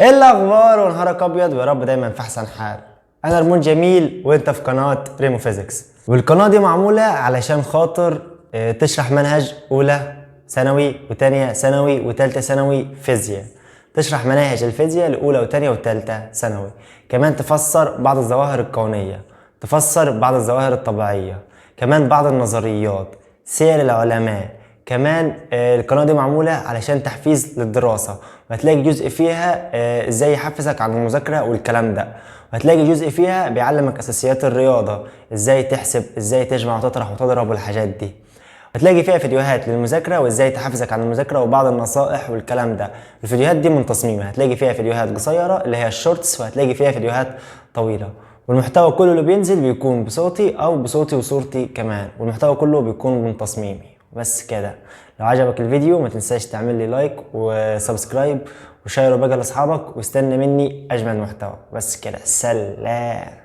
ايه الاخبار ونهارك ابيض ويا رب دايما في احسن حال. انا رمون جميل وانت في قناه ريمو فيزيكس، والقناه دي معموله علشان خاطر تشرح منهج اولى ثانوي وتانية ثانوي وتالتة ثانوي فيزياء. تشرح مناهج الفيزياء لاولى وتانية وتالتة ثانوي، كمان تفسر بعض الظواهر الكونيه، تفسر بعض الظواهر الطبيعيه، كمان بعض النظريات، سير العلماء. كمان القناة دي معمولة علشان تحفيز للدراسة، وهتلاقي جزء فيها ازاي يحفزك على المذاكرة والكلام ده، وهتلاقي جزء فيها بيعلمك اساسيات الرياضة، ازاي تحسب، ازاي تجمع وتطرح وتضرب والحاجات دي. هتلاقي فيها فيديوهات للمذاكرة وازاي تحفزك على المذاكرة وبعض النصائح والكلام ده. الفيديوهات دي من تصميمها هتلاقي فيها فيديوهات قصيرة اللي هي الشورتس، وهتلاقي فيها فيديوهات طويلة. والمحتوى كله اللي بينزل بيكون بصوتي او بصوتي وصورتي كمان، والمحتوى كله بيكون من تصميمي. بس كده، لو عجبك الفيديو ما تنساش تعمل لي لايك وسبسكرايب وشيره بقى لاصحابك، واستنى مني اجمل محتوى. بس كده، سلام.